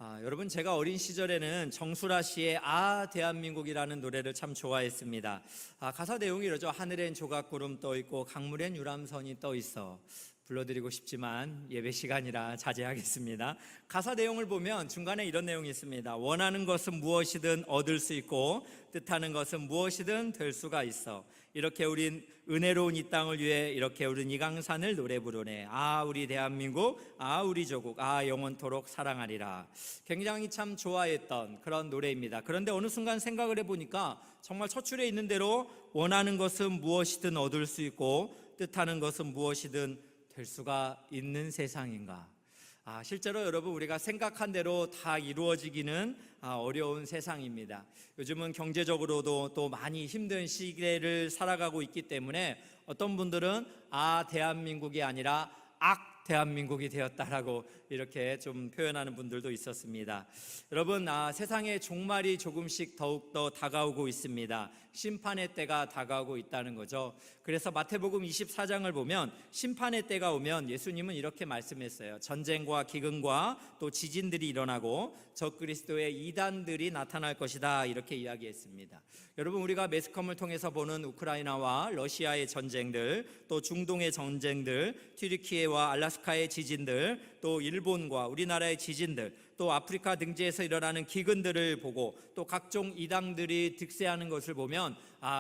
여러분, 제가 어린 시절에는 정수라 씨의 대한민국이라는 노래를 참 좋아했습니다. 가사 내용이 이러죠. 하늘엔 조각구름 떠 있고 강물엔 유람선이 떠 있어. 불러드리고 싶지만 예배 시간이라 자제하겠습니다. 가사 내용을 보면 중간에 이런 내용이 있습니다. 원하는 것은 무엇이든 얻을 수 있고 뜻하는 것은 무엇이든 될 수가 있어. 이렇게 우린 은혜로운 이 땅을 위해 이렇게 우린 이 강산을 노래 부르네. 우리 대한민국, 우리 조국, 영원토록 사랑하리라. 굉장히 참 좋아했던 그런 노래입니다. 그런데 어느 순간 생각을 해보니까 정말 서술에 있는 대로 원하는 것은 무엇이든 얻을 수 있고 뜻하는 것은 무엇이든 될 수가 있는 세상인가? 실제로 여러분, 우리가 생각한 대로 다 이루어지기는 어려운 세상입니다. 요즘은 경제적으로도 또 많이 힘든 시대를 살아가고 있기 때문에 어떤 분들은 대한민국이 아니라 대한민국이 되었다라고 이렇게 좀 표현하는 분들도 있었습니다. 여러분, 세상의 종말이 조금씩 더욱더 다가오고 있습니다. 심판의 때가 다가오고 있다는 거죠. 그래서 마태복음 24장을 보면 심판의 때가 오면 예수님은 이렇게 말씀했어요. 전쟁과 기근과 또 지진들이 일어나고 적그리스도의 이단들이 나타날 것이다, 이렇게 이야기했습니다. 여러분, 우리가 매스컴을 통해서 보는 우크라이나와 러시아의 전쟁들, 또 중동의 전쟁들, 튀르키예와 알라스카의 지진들, 또 일본과 우리나라의 지진들, 또 아프리카 등지에서 일어나는 기근들을 보고 또 각종 이단들이 득세하는 것을 보면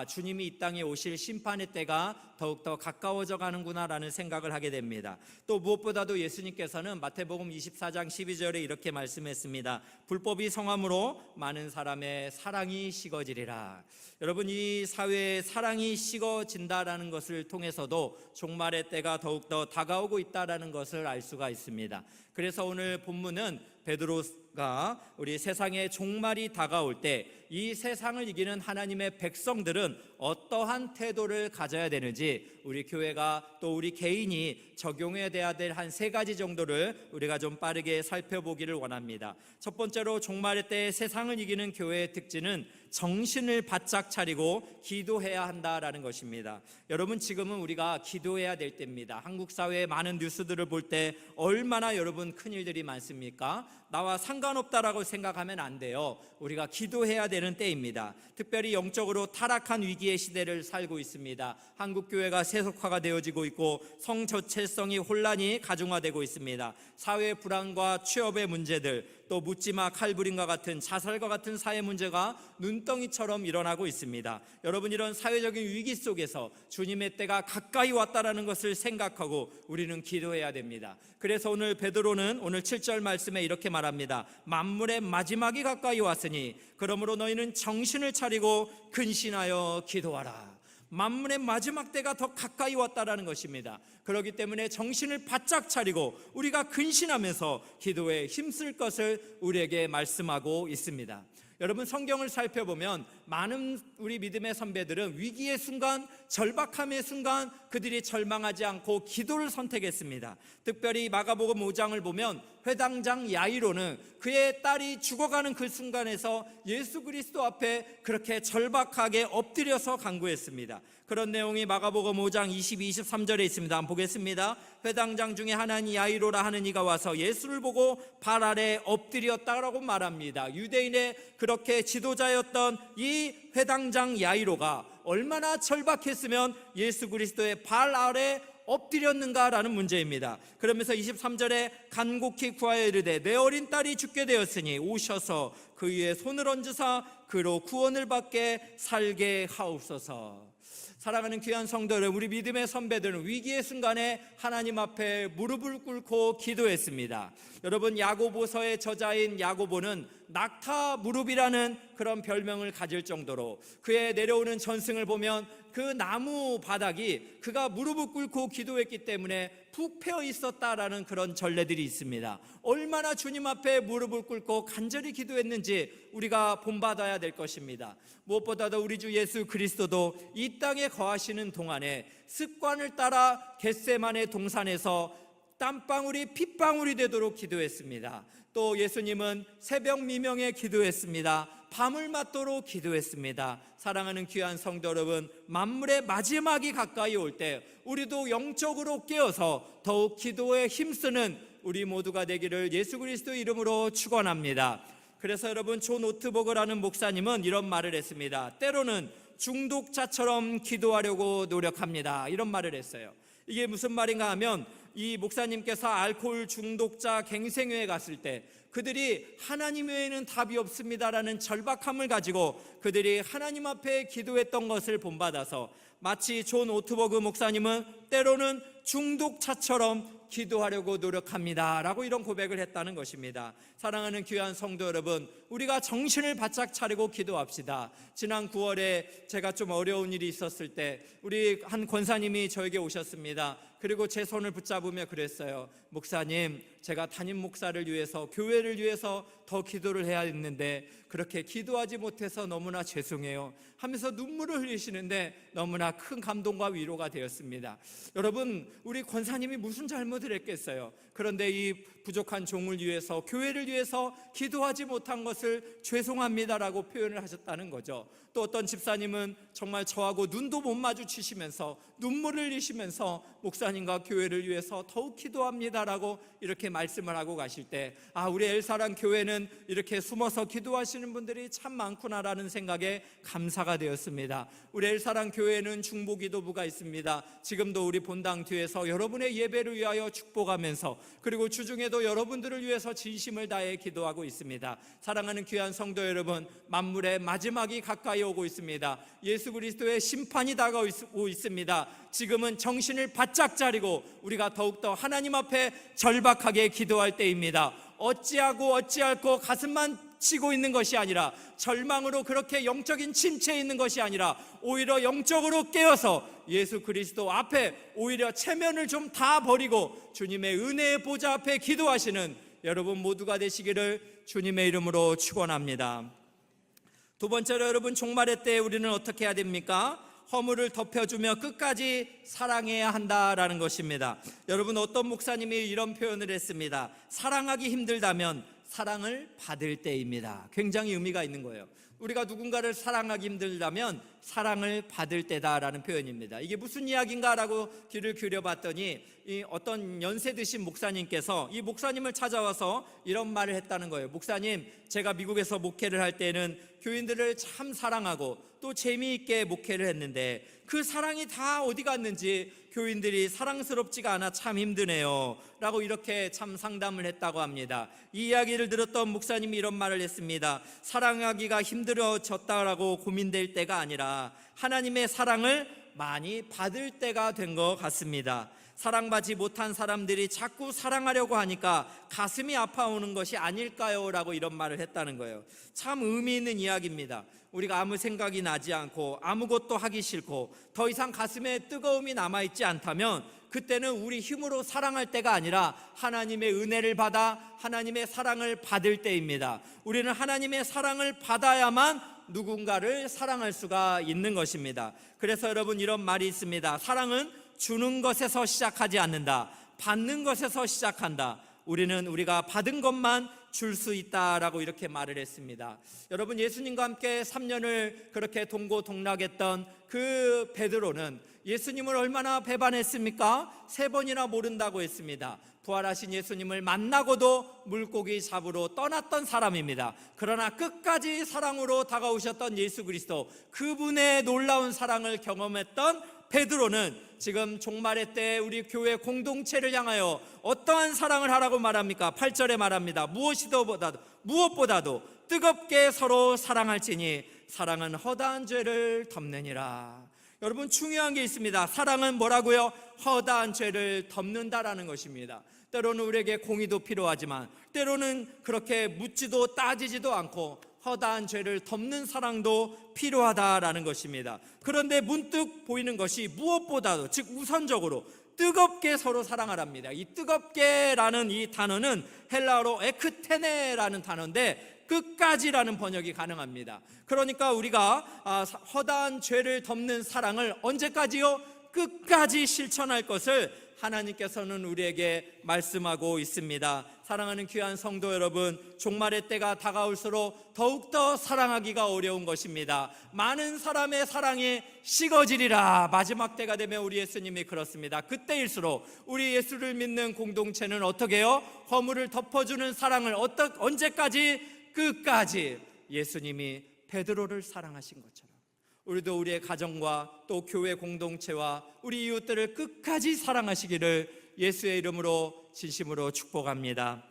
주님이 이 땅에 오실 심판의 때가 더욱더 가까워져 가는구나라는 생각을 하게 됩니다. 또 무엇보다도 예수님께서는 마태복음 24장 12절에 이렇게 말씀했습니다. 불법이 성함으로 많은 사람의 사랑이 식어지리라. 여러분, 이 사회의 사랑이 식어진다라는 것을 통해서도 종말의 때가 더욱더 다가오고 있다라는 것을 알 수가 있습니다. 그래서 오늘 본문은 베드로가 우리 세상의 종말이 다가올 때 이 세상을 이기는 하나님의 백성들은 어떠한 태도를 가져야 되는지 우리 교회가 또 우리 개인이 적용해야 될 한 3가지 정도를 우리가 좀 빠르게 살펴보기를 원합니다. 첫 번째로, 종말의 때 세상을 이기는 교회의 특징은 정신을 바짝 차리고 기도해야 한다라는 것입니다. 여러분, 지금은 우리가 기도해야 될 때입니다. 한국 사회의 많은 뉴스들을 볼 때 얼마나 여러분 큰일들이 많습니까? 나와 상관없다라고 생각하면 안 돼요. 우리가 기도해야 되는 때입니다. 특별히 영적으로 타락한 위기의 시대를 살고 있습니다. 한국 교회가 세속화가 되어지고 있고 성저체성이 혼란이 가중화되고 있습니다. 사회 불안과 취업의 문제들, 또 묻지마 칼부림과 같은 자살과 같은 사회 문제가 눈덩이처럼 일어나고 있습니다. 여러분, 이런 사회적인 위기 속에서 주님의 때가 가까이 왔다라는 것을 생각하고 우리는 기도해야 됩니다. 그래서 오늘 베드로는 오늘 7절 말씀에 이렇게 말합니다. 만물의 마지막이 가까이 왔으니 그러므로 너희는 정신을 차리고 근신하여 기도하라. 만물의 마지막 때가 더 가까이 왔다라는 것입니다. 그렇기 때문에 정신을 바짝 차리고 우리가 근신하면서 기도에 힘쓸 것을 우리에게 말씀하고 있습니다. 여러분, 성경을 살펴보면 많은 우리 믿음의 선배들은 위기의 순간, 절박함의 순간 그들이 절망하지 않고 기도를 선택했습니다. 특별히 마가복음 5장을 보면 회당장 야이로는 그의 딸이 죽어가는 그 순간에서 예수 그리스도 앞에 그렇게 절박하게 엎드려서 간구했습니다. 그런 내용이 마가복음 5장 22, 23절에 있습니다. 한번 보겠습니다. 회당장 중에 하나니 야이로라 하는 이가 와서 예수를 보고 발 아래 엎드렸다라고 말합니다. 유대인의 그렇게 지도자였던 이 회당장 야이로가 얼마나 절박했으면 예수 그리스도의 발 아래 엎드렸는가라는 문제입니다. 그러면서 23절에 간곡히 구하여 이르되 내 어린 딸이 죽게 되었으니 오셔서 그 위에 손을 얹으사 그로 구원을 받게 살게 하옵소서. 사랑하는 귀한 성도 여러분, 우리 믿음의 선배들은 위기의 순간에 하나님 앞에 무릎을 꿇고 기도했습니다. 여러분, 야고보서의 저자인 야고보는 낙타 무릎이라는 그런 별명을 가질 정도로 그의 내려오는 전승을 보면 그 나무 바닥이 그가 무릎을 꿇고 기도했기 때문에 푹 패어 있었다라는 그런 전례들이 있습니다. 얼마나 주님 앞에 무릎을 꿇고 간절히 기도했는지 우리가 본받아야 될 것입니다. 무엇보다도 우리 주 예수 그리스도도 이 땅에 거하시는 동안에 습관을 따라 겟세마네 동산에서 땀방울이 핏방울이 되도록 기도했습니다. 또 예수님은 새벽 미명에 기도했습니다. 밤을 맞도록 기도했습니다. 사랑하는 귀한 성도 여러분, 만물의 마지막이 가까이 올 때 우리도 영적으로 깨어서 더욱 기도에 힘쓰는 우리 모두가 되기를 예수 그리스도 이름으로 축원합니다. 그래서 여러분, 존 오트버그라는 목사님은 이런 말을 했습니다. 때로는 중독자처럼 기도하려고 노력합니다. 이런 말을 했어요. 이게 무슨 말인가 하면, 이 목사님께서 알코올 중독자 갱생회에 갔을 때 그들이 하나님 외에는 답이 없습니다라는 절박함을 가지고 그들이 하나님 앞에 기도했던 것을 본받아서 마치 존 오트버그 목사님은 때로는 중독자처럼 기도하려고 노력합니다 라고 이런 고백을 했다는 것입니다. 사랑하는 귀한 성도 여러분, 우리가 정신을 바짝 차리고 기도합시다. 지난 9월에 제가 좀 어려운 일이 있었을 때 우리 한 권사님이 저에게 오셨습니다. 그리고 제 손을 붙잡으며 그랬어요. 목사님, 제가 담임 목사를 위해서, 교회를 위해서 더 기도를 해야 했는데 그렇게 기도하지 못해서 너무나 죄송해요 하면서 눈물을 흘리시는데 너무나 큰 감동과 위로가 되었습니다. 여러분, 우리 권사님이 무슨 잘못을 했겠어요? 그런데 이 부족한 종을 위해서, 교회를 위해서 기도하지 못한 것을 죄송합니다라고 표현을 하셨다는 거죠. 또 어떤 집사님은 정말 저하고 눈도 못 마주치시면서 눈물을 흘리시면서 목사님과 교회를 위해서 더욱 기도합니다라고 이렇게 말씀을 하고 가실 때, 우리 엘사랑 교회는 이렇게 숨어서 기도하시는 분들이 참 많구나라는 생각에 감사가 되었습니다. 우리 엘사랑 교회는 중보기도부가 있습니다. 지금도 우리 본당 뒤에서 여러분의 예배를 위하여 축복하면서, 그리고 주중에도 여러분들을 위해서 진심을 다해 기도하고 있습니다. 사랑하는 귀한 성도 여러분, 만물의 마지막이 가까이 오고 있습니다. 예수 그리스도의 심판이 다가오고 있습니다. 지금은 정신을 바짝 차리고 우리가 더욱더 하나님 앞에 절박하게 기도할 때입니다. 어찌하고 가슴만 치고 있는 것이 아니라, 절망으로 그렇게 영적인 침체에 있는 것이 아니라 오히려 영적으로 깨어서 예수 그리스도 앞에 오히려 체면을 좀 다 버리고 주님의 은혜의 보좌 앞에 기도하시는 여러분 모두가 되시기를 주님의 이름으로 축원합니다. 두 번째로, 여러분, 종말의 때에 우리는 어떻게 해야 됩니까? 허물을 덮여주며 끝까지 사랑해야 한다라는 것입니다. 여러분, 어떤 목사님이 이런 표현을 했습니다. 사랑하기 힘들다면 사랑을 받을 때입니다. 굉장히 의미가 있는 거예요. 우리가 누군가를 사랑하기 힘들다면 사랑을 받을 때다라는 표현입니다. 이게 무슨 이야기인가라고 귀를 기울여봤더니 어떤 연세 드신 목사님께서 이 목사님을 찾아와서 이런 말을 했다는 거예요. 목사님, 제가 미국에서 목회를 할 때는 교인들을 참 사랑하고 또 재미있게 목회를 했는데 그 사랑이 다 어디 갔는지 교인들이 사랑스럽지가 않아 참 힘드네요 라고 이렇게 참 상담을 했다고 합니다. 이 이야기를 들었던 목사님이 이런 말을 했습니다. 사랑하기가 힘들어졌다라고 고민될 때가 아니라 하나님의 사랑을 많이 받을 때가 된 것 같습니다. 사랑받지 못한 사람들이 자꾸 사랑하려고 하니까 가슴이 아파오는 것이 아닐까요? 라고 이런 말을 했다는 거예요. 참 의미 있는 이야기입니다. 우리가 아무 생각이 나지 않고 아무것도 하기 싫고 더 이상 가슴에 뜨거움이 남아있지 않다면 그때는 우리 힘으로 사랑할 때가 아니라 하나님의 은혜를 받아 하나님의 사랑을 받을 때입니다. 우리는 하나님의 사랑을 받아야만 누군가를 사랑할 수가 있는 것입니다. 그래서 여러분, 이런 말이 있습니다. 사랑은 주는 것에서 시작하지 않는다. 받는 것에서 시작한다. 우리는 우리가 받은 것만 줄 수 있다라고 이렇게 말을 했습니다. 여러분, 예수님과 함께 3년을 그렇게 동고동락했던 그 베드로는 예수님을 얼마나 배반했습니까? 3번이나 모른다고 했습니다. 부활하신 예수님을 만나고도 물고기 잡으러 떠났던 사람입니다. 그러나 끝까지 사랑으로 다가오셨던 예수 그리스도, 그분의 놀라운 사랑을 경험했던 베드로는 지금 종말의 때 우리 교회 공동체를 향하여 어떠한 사랑을 하라고 말합니까? 8절에 말합니다. 무엇보다도 뜨겁게 서로 사랑할지니 사랑은 허다한 죄를 덮느니라. 여러분, 중요한 게 있습니다. 사랑은 뭐라고요? 허다한 죄를 덮는다라는 것입니다. 때로는 우리에게 공의도 필요하지만 때로는 그렇게 묻지도 따지지도 않고 허다한 죄를 덮는 사랑도 필요하다라는 것입니다. 그런데 문득 보이는 것이 무엇보다도, 즉 우선적으로 뜨겁게 서로 사랑하랍니다. 이 뜨겁게라는 이 단어는 헬라어로 에크테네라는 단어인데 끝까지라는 번역이 가능합니다. 그러니까 우리가 허다한 죄를 덮는 사랑을 언제까지요? 끝까지 실천할 것을 하나님께서는 우리에게 말씀하고 있습니다. 사랑하는 귀한 성도 여러분, 종말의 때가 다가올수록 더욱더 사랑하기가 어려운 것입니다. 많은 사람의 사랑이 식어지리라. 마지막 때가 되면 우리 예수님이 그렇습니다. 그때일수록 우리 예수를 믿는 공동체는 어떻게 해요? 허물을 덮어주는 사랑을 언제까지? 끝까지. 예수님이 베드로를 사랑하신 것처럼 우리도 우리의 가정과 또 교회 공동체와 우리 이웃들을 끝까지 사랑하시기를 예수의 이름으로 진심으로 축복합니다.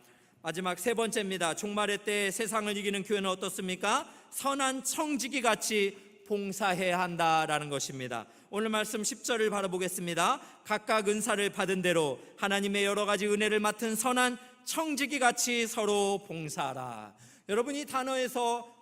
마지막 세 번째입니다. 종말의 때 세상을 이기는 교회는 어떻습니까? 선한 청지기 같이 봉사해야 한다라는 것입니다. 오늘 말씀 10절을 바라보겠습니다. 각각 은사를 받은 대로 하나님의 여러 가지 은혜를 맡은 선한 청지기 같이 서로 봉사하라. 여러분, 이 단어에서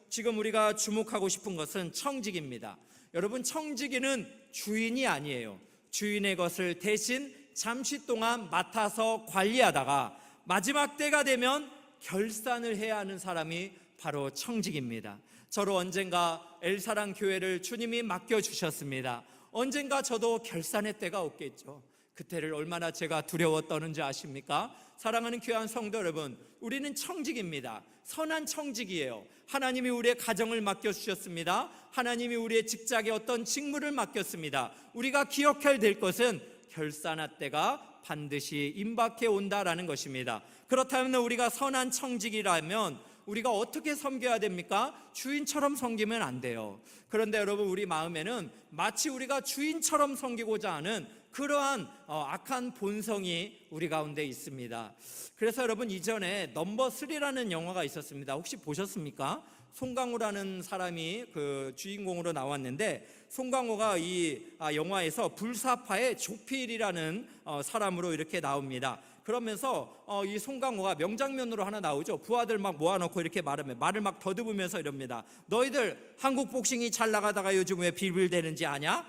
지금 우리가 주목하고 싶은 것은 청지기입니다. 여러분, 청지기는 주인이 아니에요. 주인의 것을 대신 잠시 동안 맡아서 관리하다가 마지막 때가 되면 결산을 해야 하는 사람이 바로 청지기입니다. 저로 언젠가 엘사랑 교회를 주님이 맡겨주셨습니다. 언젠가 저도 결산의 때가 없겠죠. 그때를 얼마나 제가 두려워 떠는지 아십니까? 사랑하는 귀한 성도 여러분, 우리는 청직입니다. 선한 청직이에요. 하나님이 우리의 가정을 맡겨주셨습니다. 하나님이 우리의 직장에 어떤 직무를 맡겼습니다. 우리가 기억해야 될 것은 결산할 때가 반드시 임박해 온다라는 것입니다. 그렇다면 우리가 선한 청직이라면 우리가 어떻게 섬겨야 됩니까? 주인처럼 섬기면 안 돼요. 그런데 여러분, 우리 마음에는 마치 우리가 주인처럼 섬기고자 하는 그러한 악한 본성이 우리 가운데 있습니다. 그래서 여러분, 이전에 넘버 3라는 영화가 있었습니다. 혹시 보셨습니까? 송강호라는 사람이 그 주인공으로 나왔는데, 송강호가 이 영화에서 불사파의 조필이라는 사람으로 이렇게 나옵니다. 그러면서 이 송강호가 명장면으로 하나 나오죠. 부하들 막 모아놓고 이렇게 말을 막 더듬으면서 이럽니다. 너희들 한국 복싱이 잘 나가다가 요즘 왜 비빌대는지 아냐?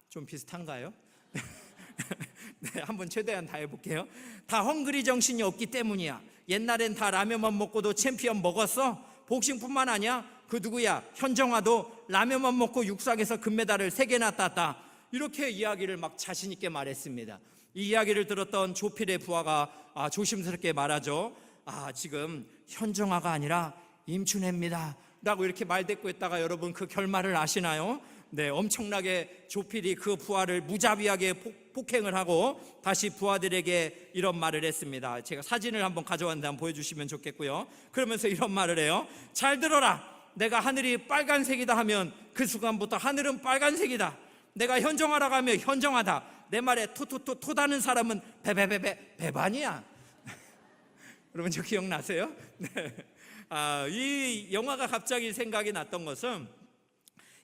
좀 비슷한가요? 네, 한번 최대한 다 해볼게요. 다 헝그리 정신이 없기 때문이야. 옛날엔 다 라면만 먹고도 챔피언 먹었어. 복싱뿐만 아니야. 그 누구야? 현정화도 라면만 먹고 육상에서 금메달을 3개나 땄다. 이렇게 이야기를 막 자신 있게 말했습니다. 이 이야기를 들었던 조필의 부하가 조심스럽게 말하죠. 지금 현정화가 아니라 임춘혜입니다 라고 이렇게 말대꾸했다가 여러분, 그 결말을 아시나요? 네, 엄청나게 조필이 그 부하를 무자비하게 폭행을 하고 다시 부하들에게 이런 말을 했습니다. 제가 사진을 한번 가져왔는데 한번 보여주시면 좋겠고요. 그러면서 이런 말을 해요. 잘 들어라. 내가 하늘이 빨간색이다 하면 그 순간부터 하늘은 빨간색이다. 내가 현정하라고 하면 현정하다. 내 말에 토다는 사람은 배반이야. 여러분, 저 기억나세요? 네. 이 영화가 갑자기 생각이 났던 것은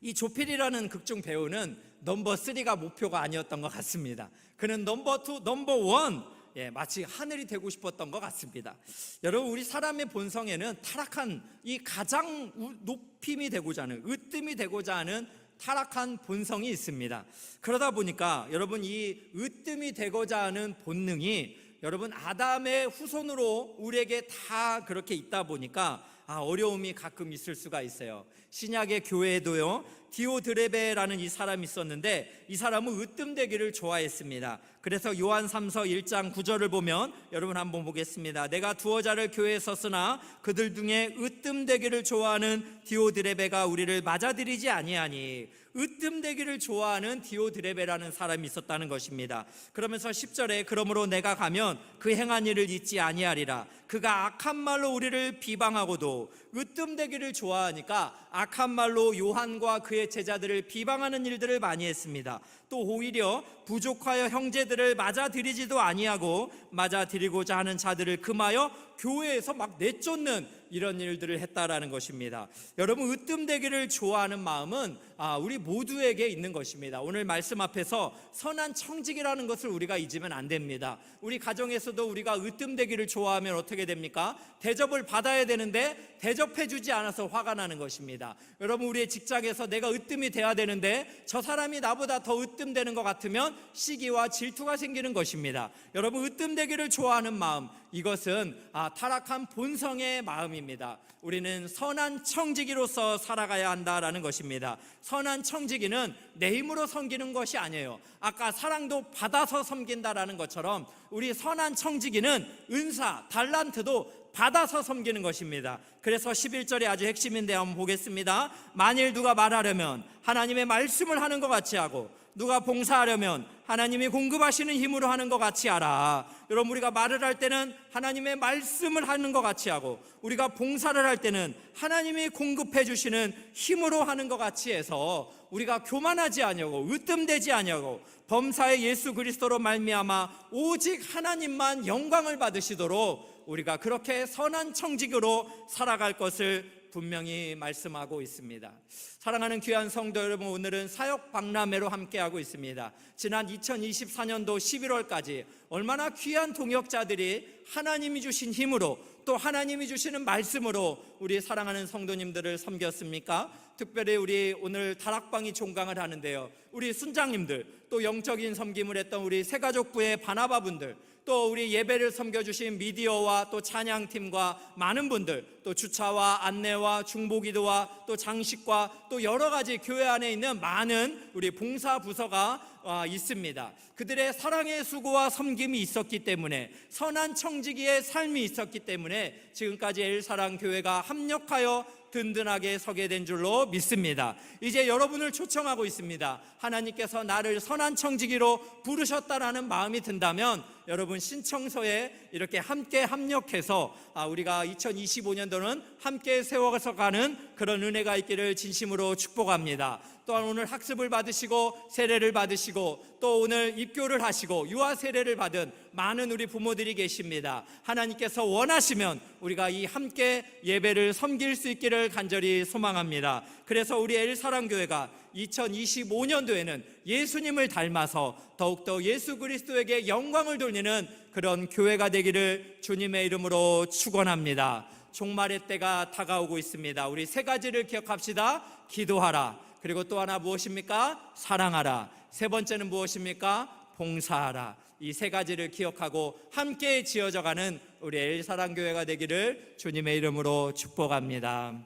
이 조필이라는 극중 배우는 넘버 3가 목표가 아니었던 것 같습니다. 그는 넘버 2, 넘버 1, 마치 하늘이 되고 싶었던 것 같습니다. 여러분, 우리 사람의 본성에는 타락한 이 가장 높임이 되고자 하는, 으뜸이 되고자 하는 타락한 본성이 있습니다. 그러다 보니까 여러분, 이 으뜸이 되고자 하는 본능이 여러분 아담의 후손으로 우리에게 다 그렇게 있다 보니까 어려움이 가끔 있을 수가 있어요. 신약의 교회에도요, 디오드레베라는 이 사람이 있었는데 이 사람은 으뜸되기를 좋아했습니다. 그래서 요한 3서 1장 9절을 보면 여러분 한번 보겠습니다. 내가 두어 자를 교회에 섰으나 그들 중에 으뜸되기를 좋아하는 디오드레베가 우리를 맞아들이지 아니하니. 으뜸되기를 좋아하는 디오드레베라는 사람이 있었다는 것입니다. 그러면서 10절에 그러므로 내가 가면 그 행한 일을 잊지 아니하리라. 그가 악한 말로 우리를 비방하고도, 으뜸되기를 좋아하니까 악한 말로 요한과 그의 제자들을 비방하는 일들을 많이 했습니다. 또 오히려 부족하여 형제들을 맞아들이지도 아니하고 맞아들이고자 하는 자들을 금하여 교회에서 막 내쫓는 이런 일들을 했다라는 것입니다. 여러분, 으뜸되기를 좋아하는 마음은 우리 모두에게 있는 것입니다. 오늘 말씀 앞에서 선한 청직이라는 것을 우리가 잊으면 안 됩니다. 우리 가정에서도 우리가 으뜸되기를 좋아하면 어떻게 됩니까? 대접을 받아야 되는데 대접해주지 않아서 화가 나는 것입니다. 여러분, 우리의 직장에서 내가 으뜸이 돼야 되는데 저 사람이 나보다 더 으뜸되는 것 같으면 시기와 질투가 생기는 것입니다. 여러분, 으뜸되기를 좋아하는 마음, 이것은 타락한 본성의 마음입니다. 소망입니다. 우리는 선한 청지기로서 살아가야 한다라는 것입니다. 선한 청지기는 내 힘으로 섬기는 것이 아니에요. 아까 사랑도 받아서 섬긴다라는 것처럼 우리 선한 청지기는 은사, 달란트도 받아서 섬기는 것입니다. 그래서 11절에 아주 핵심인데 한번 보겠습니다. 만일 누가 말하려면 하나님의 말씀을 하는 것 같이 하고, 누가 봉사하려면 하나님이 공급하시는 힘으로 하는 것 같이 하라. 여러분, 우리가 말을 할 때는 하나님의 말씀을 하는 것 같이 하고, 우리가 봉사를 할 때는 하나님이 공급해 주시는 힘으로 하는 것 같이 해서 우리가 교만하지 아니하고 으뜸되지 아니하고 범사의 예수 그리스도로 말미암아 오직 하나님만 영광을 받으시도록 우리가 그렇게 선한 청지기로 살아갈 것을 분명히 말씀하고 있습니다. 사랑하는 귀한 성도 여러분, 오늘은 사역 박람회로 함께하고 있습니다. 지난 2024년도 11월까지 얼마나 귀한 동역자들이 하나님이 주신 힘으로, 또 하나님이 주시는 말씀으로 우리 사랑하는 성도님들을 섬겼습니까? 특별히 우리 오늘 다락방이 종강을 하는데요, 우리 순장님들, 또 영적인 섬김을 했던 우리 새가족부의 바나바분들, 또 우리 예배를 섬겨주신 미디어와 또 찬양팀과 많은 분들, 또 주차와 안내와 중보기도와 또 장식과 또 여러 가지 교회 안에 있는 많은 우리 봉사부서가 있습니다. 그들의 사랑의 수고와 섬김이 있었기 때문에, 선한 청지기의 삶이 있었기 때문에 지금까지 엘사랑교회가 합력하여 든든하게 서게 된 줄로 믿습니다. 이제 여러분을 초청하고 있습니다. 하나님께서 나를 선한 청지기로 부르셨다라는 마음이 든다면 여러분 신청서에 이렇게 함께 합력해서 우리가 2025년도는 함께 세워서 가는 그런 은혜가 있기를 진심으로 축복합니다. 또한 오늘 학습을 받으시고 세례를 받으시고 또 오늘 입교를 하시고 유아 세례를 받은 많은 우리 부모들이 계십니다. 하나님께서 원하시면 우리가 이 함께 예배를 섬길 수 있기를 간절히 소망합니다. 그래서 우리 엘사랑교회가 2025년도에는 예수님을 닮아서 더욱더 예수 그리스도에게 영광을 돌리는 그런 교회가 되기를 주님의 이름으로 축원합니다. 종말의 때가 다가오고 있습니다. 우리 세 가지를 기억합시다. 기도하라. 그리고 또 하나 무엇입니까? 사랑하라. 세 번째는 무엇입니까? 봉사하라. 이 세 가지를 기억하고 함께 지어져가는 우리 엘사랑교회가 되기를 주님의 이름으로 축복합니다.